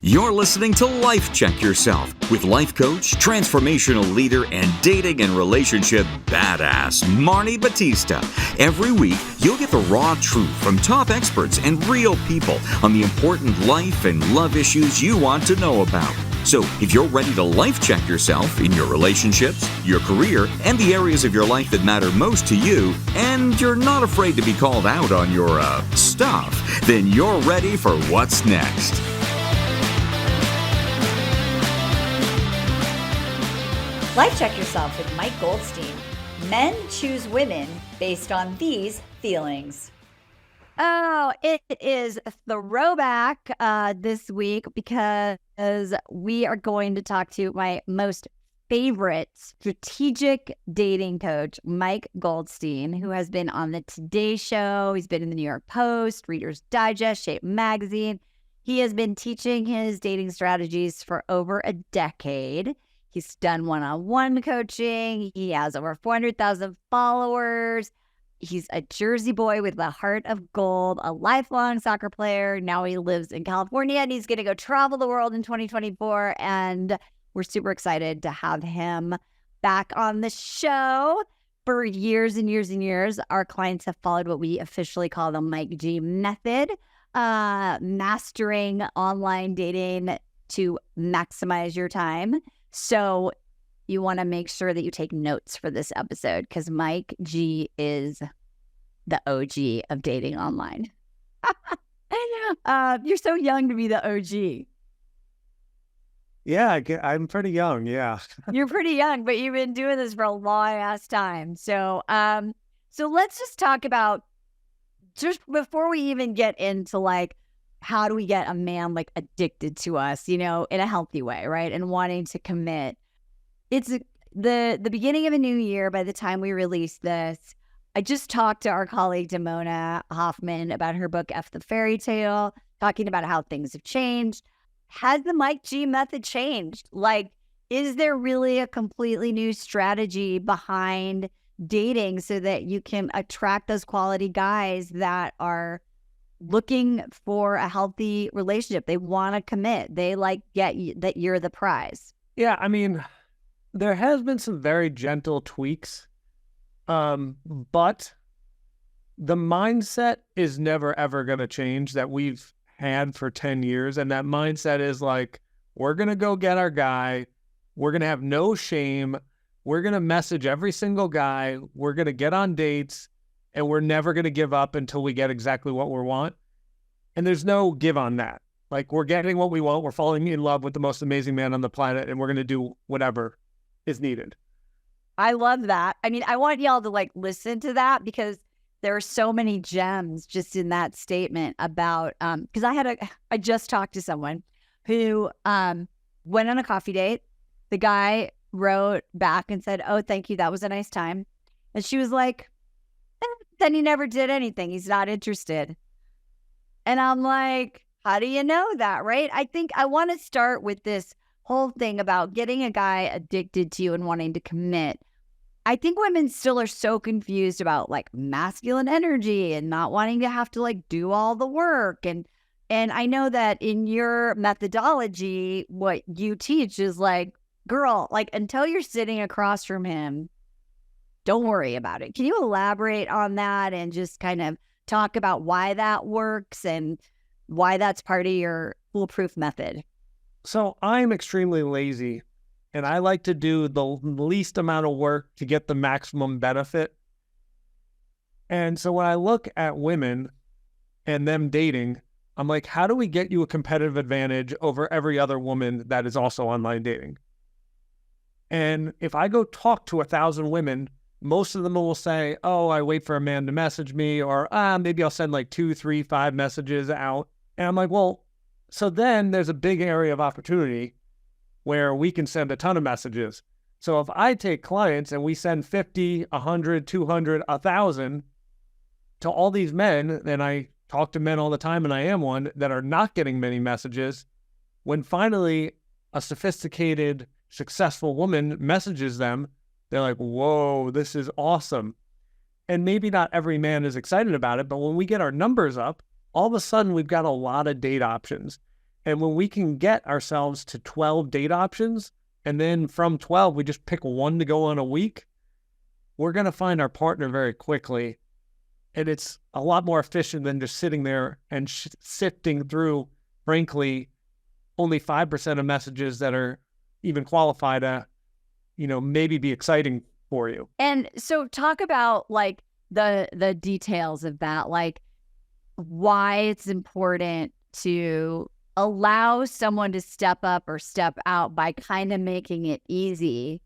You're listening to Life Check Yourself with life coach, transformational leader, and dating and relationship badass, Marni Battista. Every week, you'll get the raw truth from top experts and real people on the important life and love issues you want to know about. So, if you're ready to life check yourself in your relationships, your career, and the areas of your life that matter most to you, and you're not afraid to be called out on your, stuff, then you're ready for what's next. Life Check Yourself with Mike Goldstein. Men choose women based on these feelings. Oh, it is throwback this week because we are going to talk to my most favorite strategic dating coach, Mike Goldstein, who has been on the Today Show. He's been in the New York Post, Reader's Digest, Shape Magazine. He has been teaching his dating strategies for over a decade. He's done one-on-one coaching. He has over 400,000 followers. He's a Jersey boy with a heart of gold, a lifelong soccer player. Now he lives in California and he's going to go travel the world in 2024. And we're super excited to have him back on the show. For years and years and years, our clients have followed what we officially call the Mike G method, mastering online dating to maximize your time. So you want to make sure that you take notes for this episode because Mike G is the OG of dating online. You're so young to be the OG. Yeah, I'm pretty young. Yeah. You're pretty young, but you've been doing this for a long ass time. So let's just talk about, just before we even get into like, how do we get a man like addicted to us, in a healthy way, right? And wanting to commit. It's the beginning of a new year by the time we release this. I just talked to our colleague Damona Hoffman about her book, F the Fairy Tale, talking about how things have changed. Has the Mike G method changed? Like, is there really a completely new strategy behind dating so that you can attract those quality guys that are looking for a healthy relationship? They want to commit. They get you, that you're the prize. Yeah, I mean, there has been some very gentle tweaks, but the mindset is never, ever going to change that we've had for 10 years. And that mindset is like, we're going to go get our guy. We're going to have no shame. We're going to message every single guy. We're going to get on dates. And we're never going to give up until we get exactly what we want. And there's no give on that. Like, we're getting what we want. We're falling in love with the most amazing man on the planet, and we're going to do whatever is needed. I love that. I mean, I want y'all to listen to that because there are so many gems just in that statement about, because I just talked to someone who went on a coffee date. The guy wrote back and said, "Oh, thank you. That was a nice time." And she was like, then he never did anything. He's not interested. And I'm like, how do you know that, right? I think I want to start with this whole thing about getting a guy addicted to you and wanting to commit. I think women still are so confused about masculine energy and not wanting to have to do all the work. And I know that in your methodology, what you teach is girl, until you're sitting across from him, don't worry about it. Can you elaborate on that and just kind of talk about why that works and why that's part of your foolproof method? So I'm extremely lazy, and I like to do the least amount of work to get the maximum benefit. And so when I look at women and them dating, I'm like, how do we get you a competitive advantage over every other woman that is also online dating? And if I go talk to 1,000 women, most of them will say, "Oh, I wait for a man to message me," or maybe I'll send 2, 3, 5 messages out. And I'm like, well, so then there's a big area of opportunity where we can send a ton of messages. So if I take clients and we send 50, 100, 200, 1,000 to all these men, and I talk to men all the time, and I am one, that are not getting many messages, when finally a sophisticated, successful woman messages them, they're like, whoa, this is awesome. And maybe not every man is excited about it, but when we get our numbers up, all of a sudden we've got a lot of date options. And when we can get ourselves to 12 date options, and then from 12, we just pick one to go on a week, we're going to find our partner very quickly. And it's a lot more efficient than just sitting there and sifting through, frankly, only 5% of messages that are even qualified to, maybe be exciting for you. And so talk about like the details of that, like why it's important to allow someone to step up or step out by kind of making it easy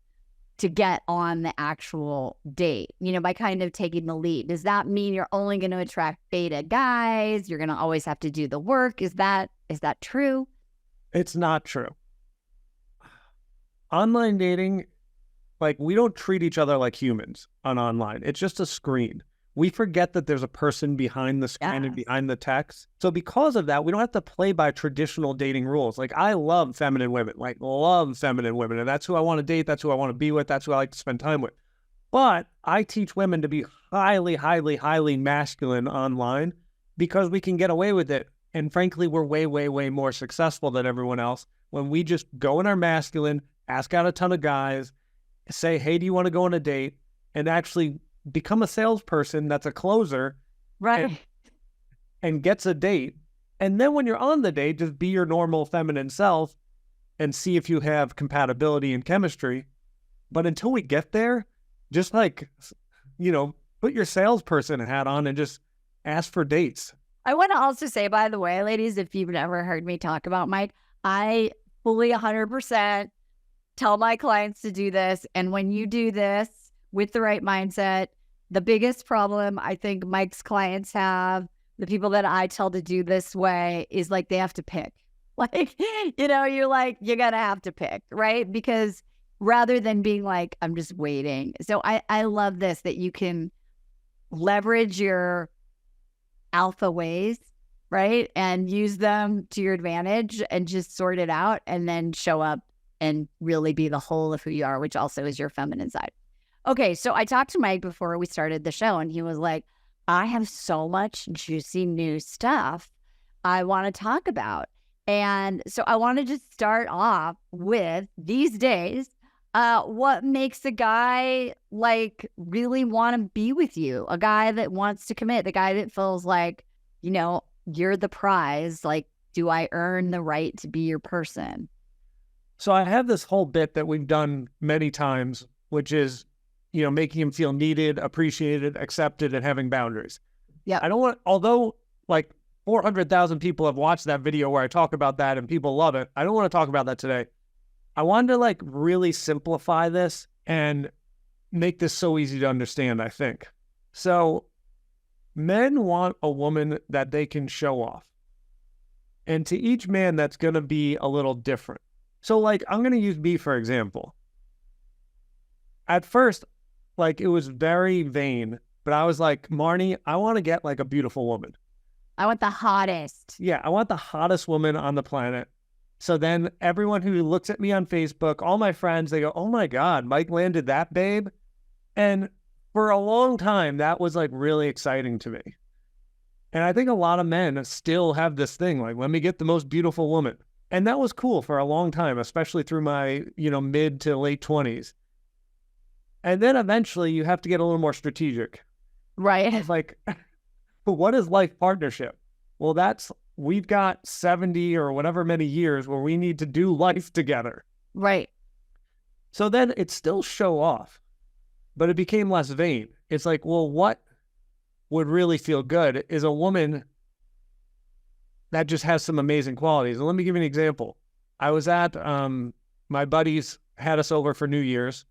to get on the actual date, by kind of taking the lead. Does that mean you're only going to attract beta guys? You're going to always have to do the work? Is that true? It's not true. Online dating, like, we don't treat each other like humans on online. It's just a screen. We forget that there's a person behind the screen and behind the text. So because of that, we don't have to play by traditional dating rules. Like, I love feminine women, and that's who I want to date. That's who I want to be with. That's who I like to spend time with. But I teach women to be highly, highly, highly masculine online because we can get away with it. And frankly, we're way, way, way more successful than everyone else when we just go in our masculine, ask out a ton of guys, say, hey, do you want to go on a date? And actually become a salesperson that's a closer, right? And gets a date. And then when you're on the date, just be your normal feminine self and see if you have compatibility and chemistry. But until we get there, just like, put your salesperson hat on and just ask for dates. I want to also say, by the way, ladies, if you've never heard me talk about Mike, I fully 100% tell my clients to do this. And when you do this with the right mindset, the biggest problem I think Mike's clients have, the people that I tell to do this way, is like they have to pick. Like, you're like, you're going to have to pick, right? Because rather than being like, I'm just waiting. So I love this, that you can leverage your alpha ways, right? And use them to your advantage and just sort it out and then show up and really be the whole of who you are, which also is your feminine side. Okay, so I talked to Mike before we started the show, and he was like, I have so much juicy new stuff I want to talk about. And so I want to just start off with, these days, what makes a guy like really want to be with you? A guy that wants to commit, the guy that feels like, you're the prize. Like, do I earn the right to be your person? So I have this whole bit that we've done many times, which is, making him feel needed, appreciated, accepted, and having boundaries. Yeah. Although like 400,000 people have watched that video where I talk about that and people love it, I don't want to talk about that today. I wanted to like really simplify this and make this so easy to understand, I think. So men want a woman that they can show off. And to each man, that's going to be a little different. So like, I'm going to use me, for example. At first, like, it was very vain, but I was like, Marni, I want to get like a beautiful woman. I want the hottest. Yeah, I want the hottest woman on the planet. So then everyone who looks at me on Facebook, all my friends, they go, oh my God, Mike landed that babe. And for a long time, that was like really exciting to me. And I think a lot of men still have this thing, like, let me get the most beautiful woman. And that was cool for a long time, especially through my, mid to late 20s. And then eventually you have to get a little more strategic. Right. It's like, but what is life partnership? Well, we've got 70 or whatever many years where we need to do life together. Right. So then it's still show off, but it became less vain. It's like, well, what would really feel good is a woman that just has some amazing qualities. And let me give you an example. I was at, my buddies had us over for New Year's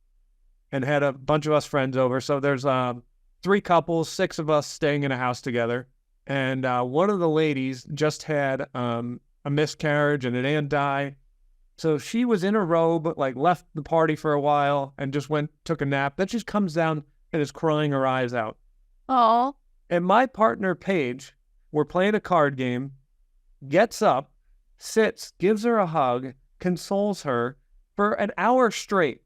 and had a bunch of us friends over. So there's 3 couples, 6 of us staying in a house together. And one of the ladies just had a miscarriage and an aunt die. So she was in a robe, like left the party for a while and just took a nap. Then she comes down and is crying her eyes out. Oh. And my partner, Paige, we're playing a card game, gets up, sits, gives her a hug, consoles her for an hour straight.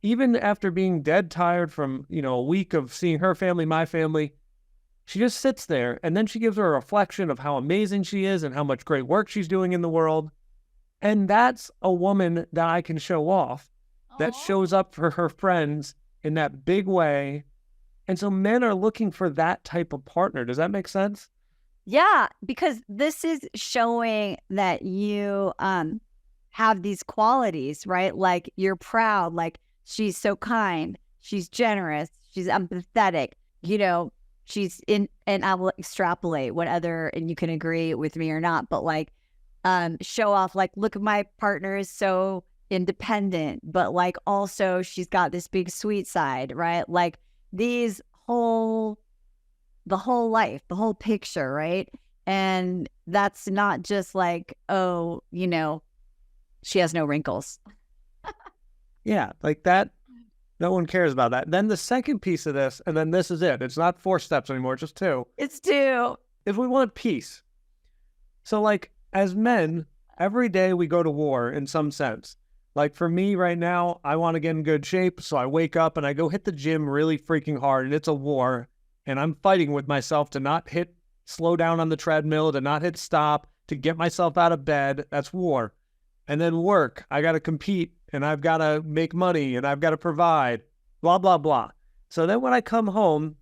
Even after being dead tired from, a week of seeing her family, my family, She just sits there, and then she gives her a reflection of how amazing she is and how much great work she's doing in the world. And that's a woman that I can show off, that shows up for her friends in that big way. And so men are looking for that type of partner. Does that make sense? Yeah, because this is showing that you have these qualities, right? Like you're proud, like she's so kind, she's generous, she's empathetic, she's in, and I will extrapolate and you can agree with me or not, but like show off, like, look, my partner is so independent, but like also she's got this big sweet side, right? Like the whole life, the whole picture, right? And that's not just like, oh, she has no wrinkles. Yeah, like that. No one cares about that. Then the second piece of this, and then this is it. It's not 4 steps anymore, just 2. It's 2. If we want peace. So like as men, every day we go to war in some sense. Like for me right now, I want to get in good shape. So I wake up and I go hit the gym really freaking hard, and it's a war. And I'm fighting with myself to not slow down on the treadmill, to not hit stop, to get myself out of bed. That's war. And then work. I got to compete, and I've got to make money, and I've got to provide, blah, blah, blah. So then when I come home,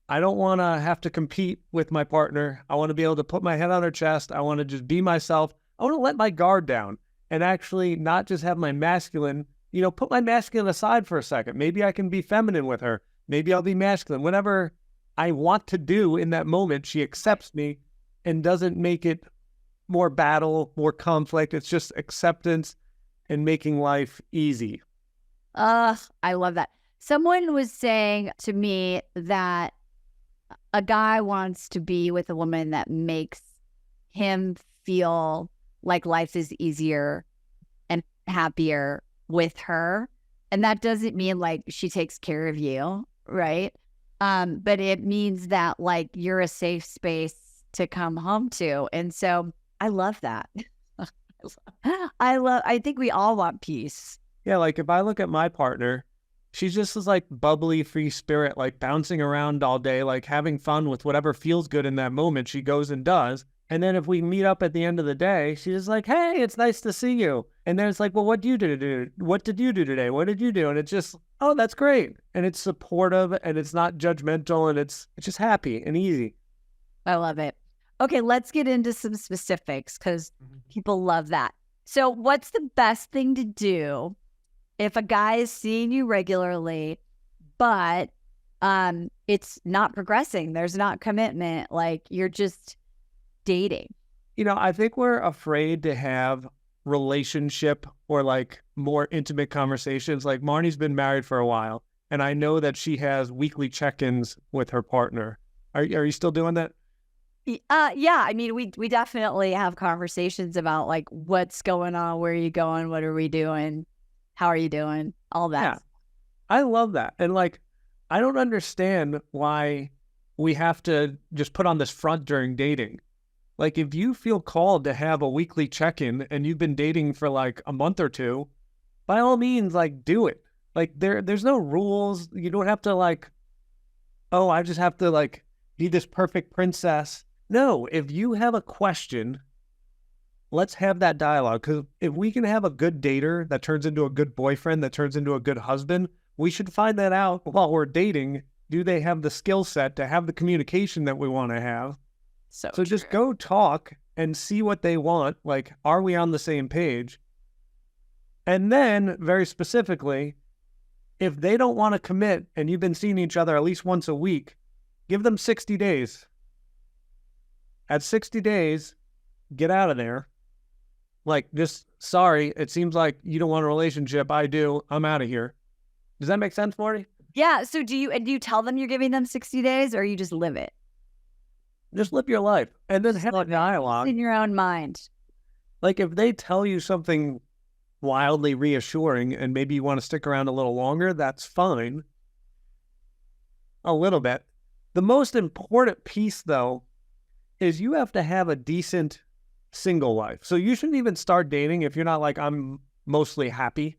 I don't want to have to compete with my partner. I want to be able to put my head on her chest. I want to just be myself. I want to let my guard down and actually not just have my masculine, put my masculine aside for a second. Maybe I can be feminine with her. Maybe I'll be masculine. Whatever I want to do in that moment, she accepts me and doesn't make it more battle, more conflict. It's just acceptance and making life easy. I love that. Someone was saying to me that a guy wants to be with a woman that makes him feel like life is easier and happier with her. And that doesn't mean like she takes care of you, right? But it means that like you're a safe space to come home to. And so I love that. I think we all want peace. Yeah, like if I look at my partner, she's just this like bubbly free spirit, like bouncing around all day, like having fun with whatever feels good in that moment. She goes and does. And then if we meet up at the end of the day, she's just like, hey, it's nice to see you. And then it's like, well, what did you do? What did you do today? What did you do? And it's just, oh, that's great. And it's supportive, and it's not judgmental, and it's just happy and easy. I love it. Okay, let's get into some specifics because people love that. So what's the best thing to do if a guy is seeing you regularly, but it's not progressing? There's not commitment. Like you're just dating. I think we're afraid to have relationship or like more intimate conversations. Like Marni's been married for a while, and I know that she has weekly check-ins with her partner. Are you still doing that? Yeah. I mean, we definitely have conversations about like what's going on, where are you going, what are we doing, how are you doing, all that. Yeah, I love that. And like, I don't understand why we have to just put on this front during dating. Like, if you feel called to have a weekly check-in and you've been dating for like a month or 2, by all means, like, do it. Like, there's no rules. You don't have to like, oh, I just have to like be this perfect princess. No, if you have a question, let's have that dialogue. Because if we can have a good dater that turns into a good boyfriend, that turns into a good husband, we should find that out while we're dating. Do they have the skill set to have the communication that we want to have? So just go talk and see what they want. Like, are we on the same page? And then, very specifically, if they don't want to commit and you've been seeing each other at least once a week, give them 60 days. At 60 days, get out of there. Like, just, sorry, it seems like you don't want a relationship. I do. I'm out of here. Does that make sense, Marty? Yeah. So do you tell them you're giving them 60 days or you just live it? Just live your life and then have a dialogue. In your own mind. Like, if they tell you something wildly reassuring and maybe you want to stick around a little longer, that's fine. A little bit. The most important piece, though, is you have to have a decent single life. So you shouldn't even start dating if you're not like, I'm mostly happy.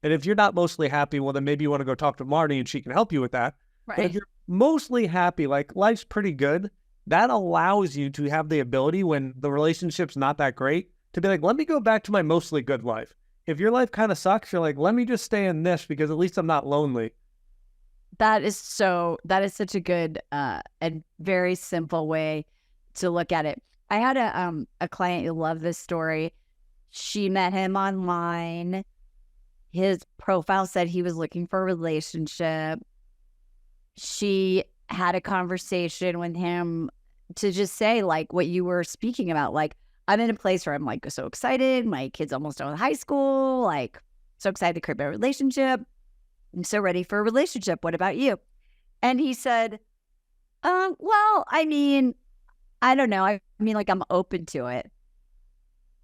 And if you're not mostly happy, well, then maybe you want to go talk to Marni and she can help you with that. Right. But if you're mostly happy, like life's pretty good, that allows you to have the ability when the relationship's not that great to be like, let me go back to my mostly good life. If your life kind of sucks, you're like, let me just stay in this because at least I'm not lonely. That is such a good and very simple way to look at it. I had a client who loved this story. She met him online. His profile said he was looking for a relationship. She had a conversation with him to just say, like, what you were speaking about. Like, I'm in a place where I'm, like, so excited. My kid's almost done with high school. Like, so excited to create a relationship. I'm so ready for a relationship. What about you? And he said, well, I mean, I don't know. I mean, like, I'm open to it.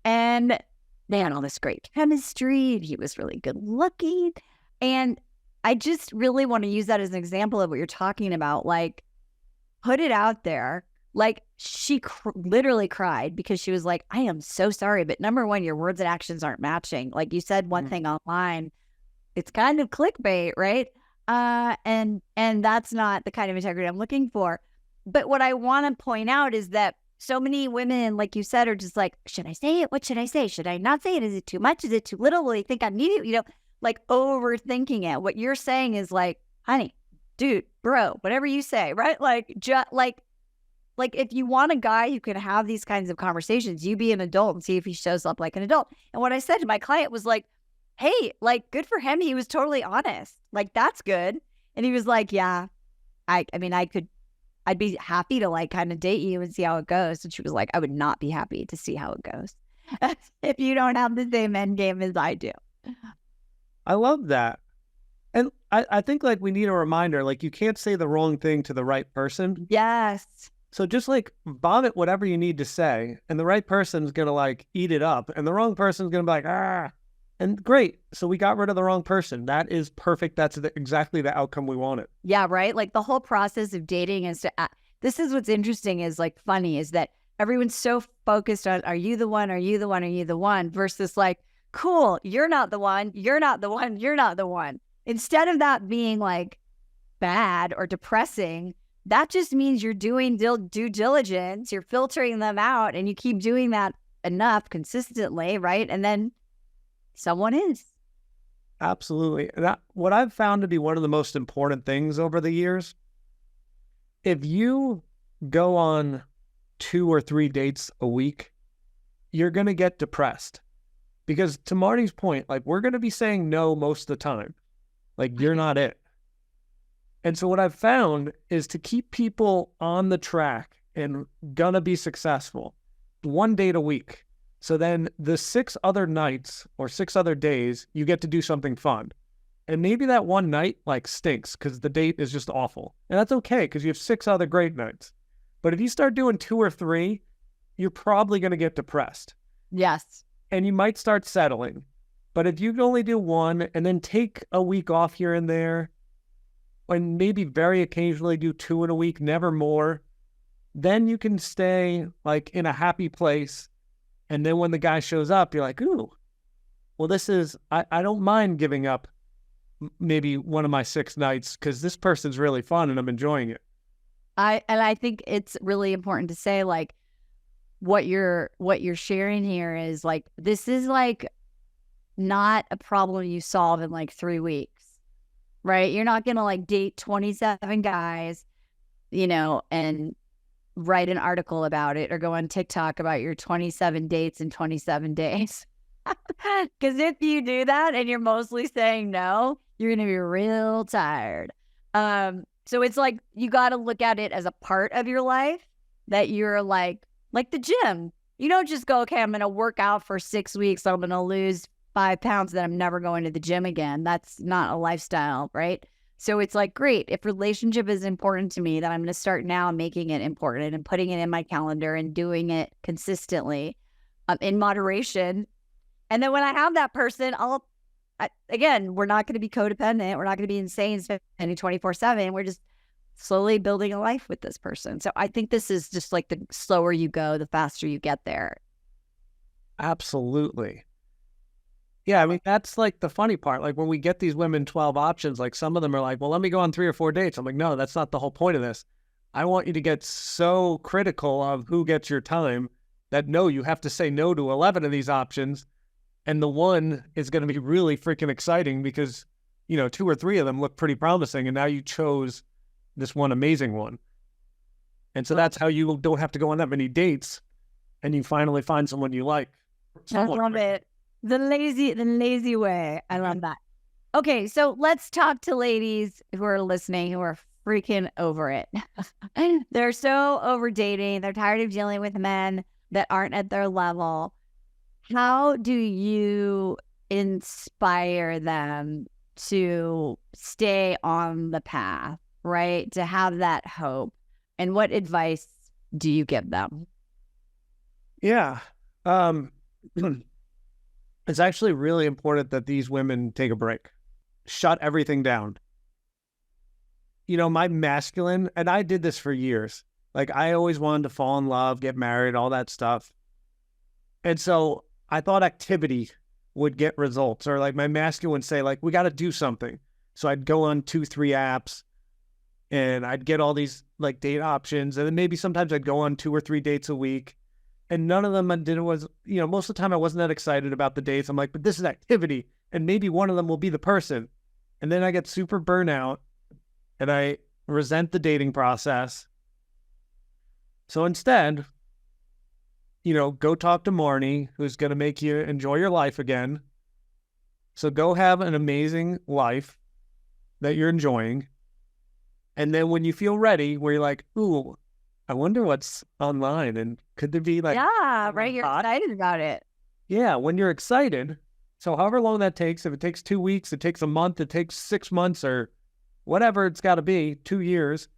And they had all this great chemistry. And he was really good looking. And I just really want to use that as an example of what you're talking about. Like, put it out there. Like, she literally cried because she was like, I am so sorry. But number one, your words and actions aren't matching. Like, you said one thing online. It's kind of clickbait, right? And that's not the kind of integrity I'm looking for. But what I want to point out is that so many women, like you said, are just like, should I say it? What should I say? Should I not say it? Is it too much? Is it too little? Will they think I need it? You know, like overthinking it. What you're saying is like, honey, dude, bro, whatever you say, right? Like, like if you want a guy who can have these kinds of conversations, you be an adult and see if he shows up like an adult. And what I said to my client was like, hey, like, good for him. He was totally honest. Like, that's good. And he was like, yeah, I mean, I'd be happy to like kind of date you and see how it goes. And she was like, I would not be happy to see how it goes if you don't have the same end game as I do. I love that. And I think like we need a reminder, like you can't say the wrong thing to the right person. Yes. So just like vomit whatever you need to say, and the right person's going to like eat it up, and the wrong person's going to be like, ah, and great. So we got rid of the wrong person. That is perfect. That's exactly the outcome we wanted. Yeah, right? Like the whole process of dating is to, this is what's interesting is like funny is that everyone's so focused on, are you the one? Are you the one? Are you the one? Versus like, cool, you're not the one. You're not the one. You're not the one. Instead of that being like bad or depressing, that just means you're doing due diligence. You're filtering them out and you keep doing that enough consistently, right? And then someone is. Absolutely. What I've found to be one of the most important things over the years, if you go on 2 or 3 dates a week, you're going to get depressed. Because to Marty's point, like we're going to be saying no most of the time. Like you're not it. And so what I've found is to keep people on the track and gonna be successful, 1 date a week. So then the 6 other nights or 6 other days, you get to do something fun. And maybe that one night like stinks because the date is just awful. And that's okay because you have 6 other great nights. But if you start doing 2 or 3, you're probably going to get depressed. Yes. And you might start settling. But if you only do 1 and then take a week off here and there, and maybe very occasionally do 2 in a week, never more, then you can stay like in a happy place. And then when the guy shows up, you're like, ooh, well, this is, I don't mind giving up maybe one of my 6 nights because this person's really fun and I'm enjoying it. I think it's really important to say like what you're sharing here is like, this is like not a problem you solve in like 3 weeks. Right? You're not going to like date 27 guys, you know, and write an article about it or go on TikTok about your 27 dates in 27 days. Because if you do that and you're mostly saying no, you're going to be real tired. So it's like you got to look at it as a part of your life that you're like the gym. You don't just go, okay, I'm going to work out for 6 weeks. I'm going to lose 5 pounds, then I'm never going to the gym again. That's not a lifestyle, right? So it's like, great, if relationship is important to me, then I'm going to start now making it important and putting it in my calendar and doing it consistently in moderation. And then when I have that person, again, we're not going to be codependent. We're not going to be insane spending 24/7. We're just slowly building a life with this person. So I think this is just like the slower you go, the faster you get there. Absolutely. Yeah, I mean, that's like the funny part. Like when we get these women 12 options, like some of them are like, well, let me go on 3 or 4 dates. I'm like, no, that's not the whole point of this. I want you to get so critical of who gets your time that no, you have to say no to 11 of these options. And the one is going to be really freaking exciting because, 2 or 3 of them look pretty promising. And now you chose this one amazing one. And so that's how you don't have to go on that many dates and you finally find someone you like. I love it. The lazy way. I love that. Okay, so let's talk to ladies who are listening who are freaking over it. They're so over dating. They're tired of dealing with men that aren't at their level. How do you inspire them to stay on the path, right? To have that hope? And what advice do you give them? Yeah. It's actually really important that these women take a break. Shut everything down. My masculine, and I did this for years. Like I always wanted to fall in love, get married, all that stuff. And so I thought activity would get results, or like my masculine would say like, we got to do something. So I'd go on 2, 3 apps and I'd get all these like date options. And then maybe sometimes I'd go on 2 or 3 dates a week. And none of them I did was, most of the time I wasn't that excited about the dates. I'm like, but this is activity. And maybe one of them will be the person. And then I get super burnout and I resent the dating process. So instead, go talk to Marni, who's going to make you enjoy your life again. So go have an amazing life that you're enjoying. And then when you feel ready, where you're like, ooh, I wonder what's online and could there be like... Yeah, right. You're excited about it. Yeah, when you're excited. So however long that takes, if it takes 2 weeks, it takes a month, it takes 6 months or whatever it's got to be, 2 years.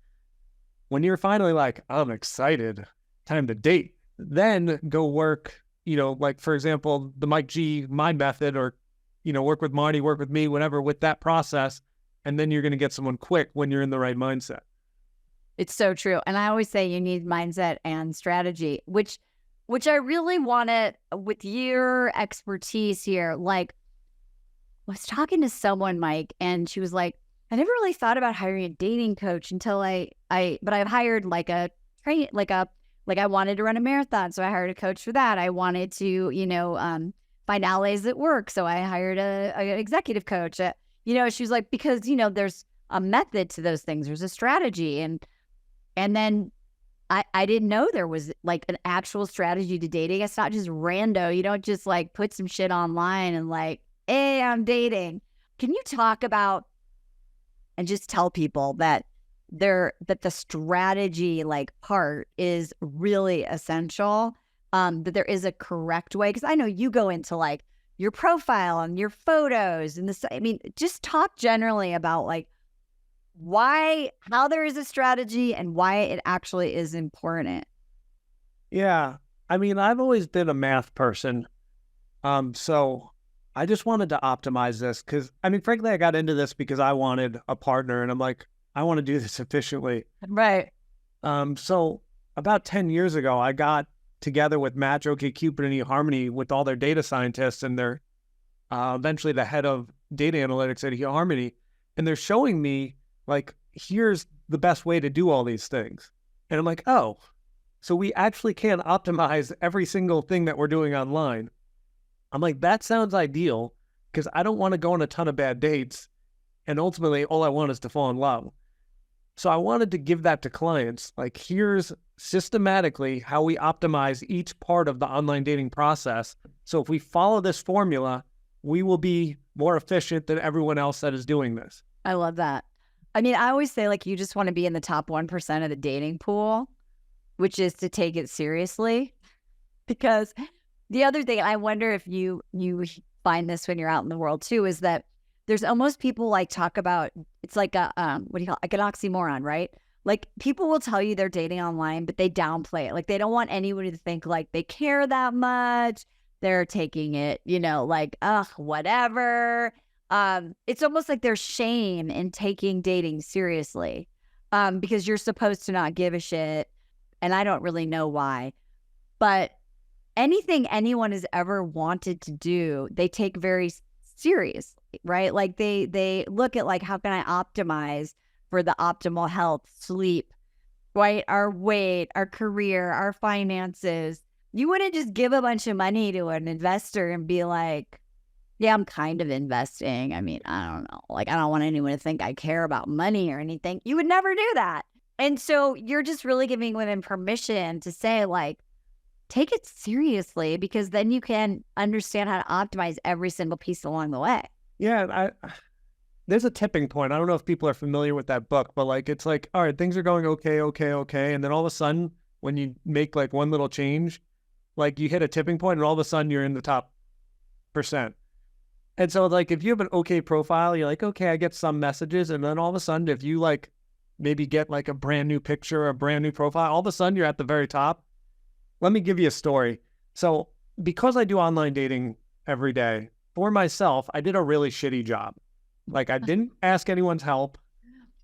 When you're finally like, I'm excited, time to date, then go work, like for example, the Mike G, my method, or, work with Marni, work with me, whatever, with that process. And then you're going to get someone quick when you're in the right mindset. It's so true. And I always say you need mindset and strategy, which I really wanted with your expertise here. Like I was talking to someone, Mike, and she was like, I never really thought about hiring a dating coach until but I've hired like a train, like I wanted to run a marathon. So I hired a coach for that. I wanted to, find allies at work. So I hired a executive coach. She was like, because, there's a method to those things. There's a strategy. And then I didn't know there was like an actual strategy to dating. It's not just rando. You don't just like put some shit online and like, hey, I'm dating. Can you talk about and just tell people that the strategy like part is really essential, that there is a correct way? Because I know you go into like your profile and your photos and this, just talk generally about like how there is a strategy and why it actually is important. Yeah. I've always been a math person. So I just wanted to optimize this because, frankly, I got into this because I wanted a partner and I'm like, I want to do this efficiently. Right. So about 10 years ago, I got together with Match, OkCupid, and eHarmony with all their data scientists and their eventually the head of data analytics at eHarmony. And they're showing me like, here's the best way to do all these things. And I'm like, oh, so we actually can optimize every single thing that we're doing online. I'm like, that sounds ideal because I don't want to go on a ton of bad dates. And ultimately, all I want is to fall in love. So I wanted to give that to clients. Like, here's systematically how we optimize each part of the online dating process. So if we follow this formula, we will be more efficient than everyone else that is doing this. I love that. I always say like you just want to be in the top 1% of the dating pool, which is to take it seriously. Because the other thing, I wonder if you find this when you're out in the world too, is that there's almost people like talk about, it's like a, what do you call it? Like an oxymoron, right? Like people will tell you they're dating online, but they downplay it. Like they don't want anyone to think like they care that much. They're taking it, like, whatever. It's almost like there's shame in taking dating seriously, because you're supposed to not give a shit. And I don't really know why. But anything anyone has ever wanted to do, they take very seriously, right? Like they look at like, how can I optimize for the optimal health, sleep, right? Our weight, our career, our finances. You wouldn't just give a bunch of money to an investor and be like, yeah, I'm kind of investing. I mean, I don't know. Like, I don't want anyone to think I care about money or anything. You would never do that. And so you're just really giving women permission to say, like, take it seriously, because then you can understand how to optimize every single piece along the way. Yeah, there's a tipping point. I don't know if people are familiar with that book, but like, it's like, all right, things are going okay. And then all of a sudden, when you make like one little change, like you hit a tipping point and all of a sudden you're in the top percent. And so like, if you have an okay profile, you're like, okay, I get some messages. And then all of a sudden, if you like maybe get like a brand new picture, or a brand new profile, all of a sudden you're at the very top. Let me give you a story. So because I do online dating every day, for myself, I did a really shitty job. Like, I didn't ask anyone's help,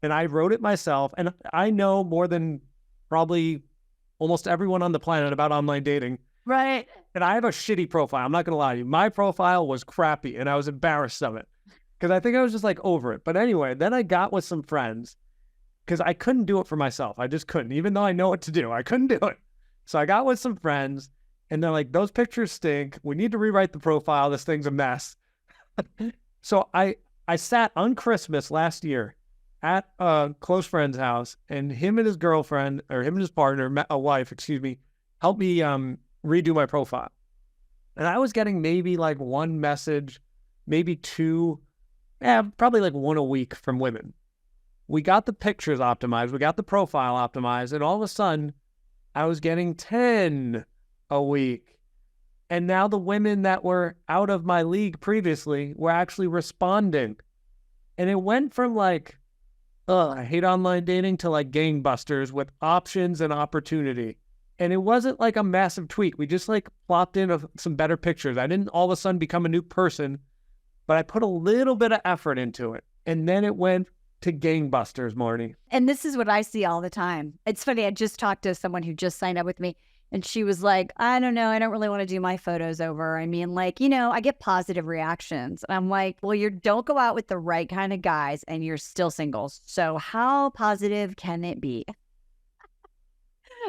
and I wrote it myself. And I know more than probably almost everyone on the planet about online dating. Right. And I have a shitty profile. I'm not going to lie to you. My profile was crappy, and I was embarrassed of it because I think I was just like over it. But anyway, then I got with some friends because I couldn't do it for myself. I just couldn't, even though I know what to do. I couldn't do it. So I got with some friends, and they're like, those pictures stink. We need to rewrite the profile. This thing's a mess. So I sat on Christmas last year at a close friend's house, and him and his girlfriend, or him and his partner, a wife, helped me redo my profile. And I was getting maybe like one message, maybe two, probably like one a week from women. We got the pictures optimized. We got the profile optimized. And all of a sudden, I was getting 10 a week. And now the women that were out of my league previously were actually responding. And it went from like, I hate online dating, to like gangbusters with options and opportunity. And it wasn't like a massive tweak. We just like plopped in some better pictures. I didn't all of a sudden become a new person, but I put a little bit of effort into it. And then it went to gangbusters, Marni. And this is what I see all the time. It's funny. I just talked to someone who just signed up with me, and she was like, I don't know. I don't really want to do my photos over. I mean, like, I get positive reactions. And I'm like, well, you don't go out with the right kind of guys and you're still single. So how positive can it be?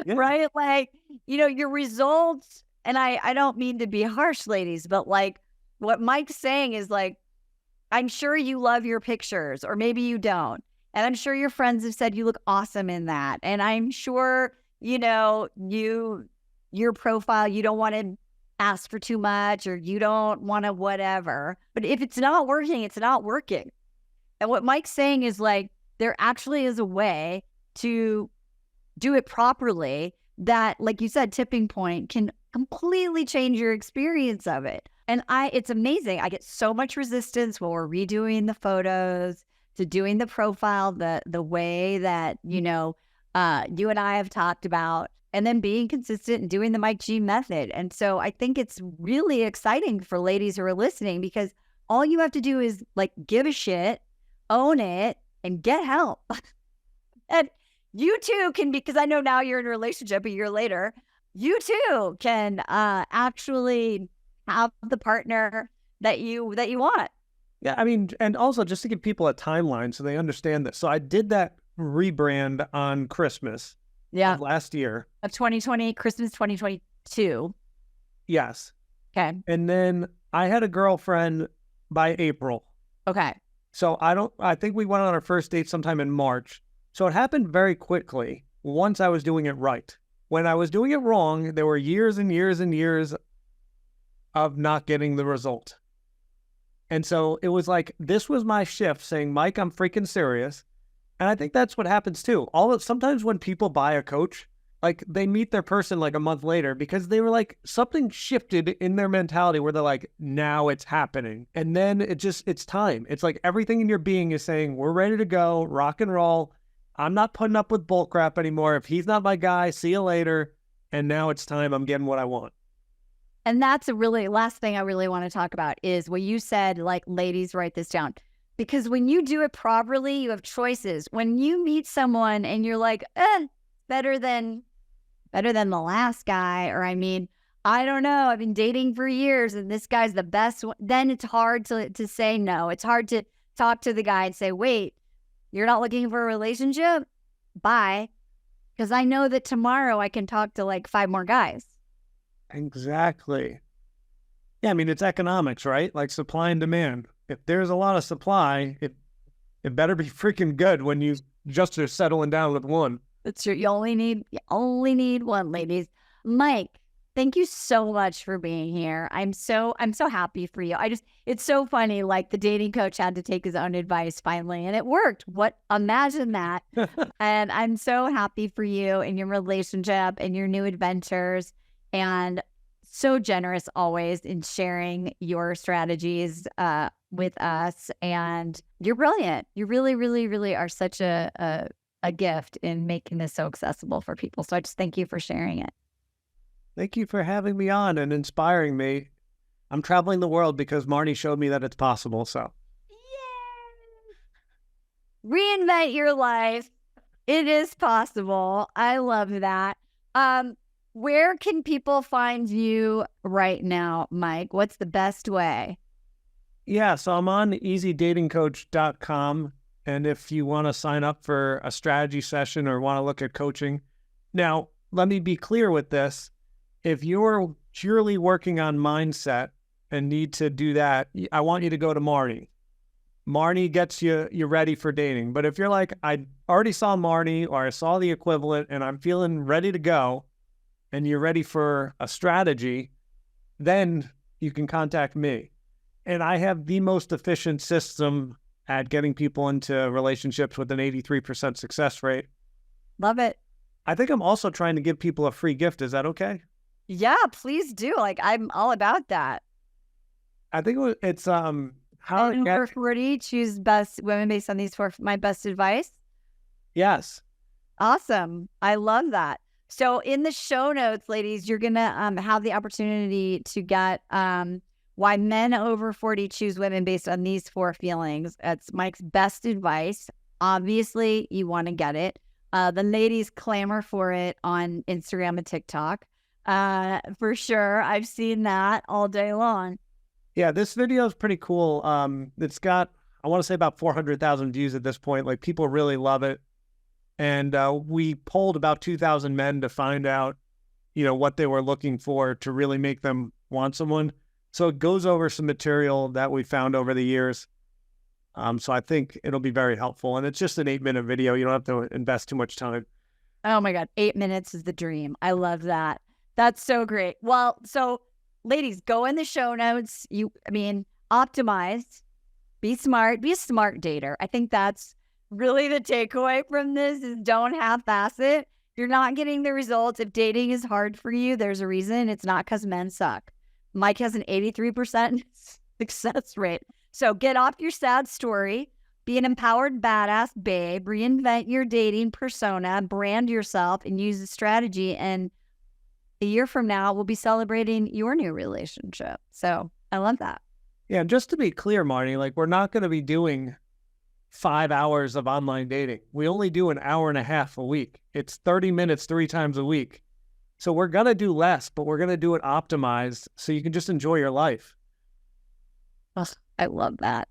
Yeah. Right? Like, your results, and I don't mean to be harsh, ladies, but like what Mike's saying is like, I'm sure you love your pictures, or maybe you don't. And I'm sure your friends have said you look awesome in that. And I'm sure, your profile, you don't want to ask for too much, or you don't want to whatever. But if it's not working, it's not working. And what Mike's saying is like, there actually is a way to do it properly that, like you said, tipping point can completely change your experience of it. And it's amazing. I get so much resistance when we're redoing the photos, to doing the profile the way that, you and I have talked about, and then being consistent and doing the Mike G method. And so I think it's really exciting for ladies who are listening, because all you have to do is like give a shit, own it, and get help. And you too can, because I know now you're in a relationship a year later, you too can actually have the partner that you want. Yeah, I mean, and also just to give people a timeline so they understand this. So I did that rebrand on Christmas of last year. Of 2020, Christmas 2022. Yes. Okay. And then I had a girlfriend by April. Okay. So I think we went on our first date sometime in March. So it happened very quickly once I was doing it right. When I was doing it wrong, there were years and years and years of not getting the result. And so it was like, this was my shift saying, Mike, I'm freaking serious. And I think that's what happens too. Sometimes when people buy a coach, like they meet their person like a month later because they were like, something shifted in their mentality where they're like, now it's happening. And then it's time. It's like everything in your being is saying, we're ready to go, rock and roll. I'm not putting up with bull crap anymore. If he's not my guy, see you later. And now it's time. I'm getting what I want. And that's a really last thing I really want to talk about is what you said, like, ladies, write this down. Because when you do it properly, you have choices. When you meet someone and you're like, better than the last guy, or I mean, I don't know. I've been dating for years and this guy's the best one. Then it's hard to say no. It's hard to talk to the guy and say, wait, you're not looking for a relationship? Bye. Because I know that tomorrow I can talk to like 5 more guys. Exactly. Yeah, I mean, it's economics, right? Like supply and demand. If there's a lot of supply, it better be freaking good when you just are settling down with one. That's true. You only need one, ladies. Mike, thank you so much for being here. I'm so happy for you. It's so funny. Like the dating coach had to take his own advice finally, and it worked. Imagine that. And I'm so happy for you and your relationship and your new adventures, and so generous always in sharing your strategies with us. And you're brilliant. You really, really, really are such a gift in making this so accessible for people. So I just thank you for sharing it. Thank you for having me on and inspiring me. I'm traveling the world because Marni showed me that it's possible. So, yay! Reinvent your life. It is possible. I love that. Where can people find you right now, Mike? What's the best way? Yeah, so I'm on easydatingcoach.com. And if you want to sign up for a strategy session or want to look at coaching. Now, let me be clear with this. If you're purely working on mindset and need to do that, I want you to go to Marni. Marni gets you ready for dating. But if you're like, I already saw Marni or I saw the equivalent and I'm feeling ready to go and you're ready for a strategy, then you can contact me. And I have the most efficient system at getting people into relationships with an 83% success rate. Love it. I think I'm also trying to give people a free gift. Is that okay? Yeah, please do. Like, I'm all about that. I think it's how and over 40, choose best women based on these 4, my best advice. Yes. Awesome. I love that. So in the show notes, ladies, you're going to have the opportunity to get why men over 40 choose women based on these 4 feelings. That's Mike's best advice. Obviously, you want to get it. The ladies clamor for it on Instagram and TikTok. For sure. I've seen that all day long. Yeah, this video is pretty cool. It's got, I want to say about 400,000 views at this point. Like people really love it. And we polled about 2,000 men to find out, what they were looking for to really make them want someone. So it goes over some material that we found over the years. So I think it'll be very helpful. And it's just an 8-minute video. You don't have to invest too much time. Oh my God. 8 minutes is the dream. I love that. That's so great. Well, so ladies, go in the show notes. Optimize, be smart, be a smart dater. I think that's really the takeaway from this is don't half-ass it. You're not getting the results. If dating is hard for you, there's a reason. It's not because men suck. Mike has an 83% success rate. So get off your sad story. Be an empowered badass babe. Reinvent your dating persona. Brand yourself and use a strategy. And a year from now, we'll be celebrating your new relationship. So I love that. Yeah, just to be clear, Marni, we're not going to be doing 5 hours of online dating. We only do an hour and a half a week. It's 30 minutes 3 times a week. So we're going to do less, but we're going to do it optimized so you can just enjoy your life. Ugh, I love that.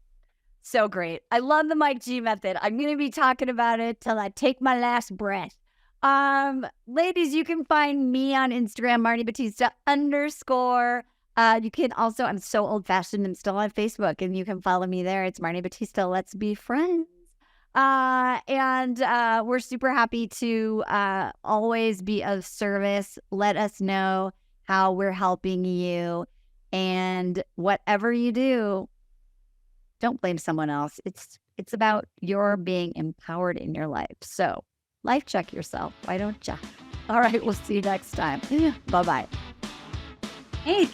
So great. I love the Mike G method. I'm going to be talking about it till I take my last breath. Ladies, you can find me on Instagram, Marni Battista _. You can also, I'm so old fashioned, I'm still on Facebook and you can follow me there. It's Marni Battista. Let's be friends. And we're super happy to always be of service. Let us know how we're helping you. And whatever you do, don't blame someone else. It's about your being empowered in your life. So life check yourself. Why don't you? All right. We'll see you next time. Bye-bye. Hey, thanks.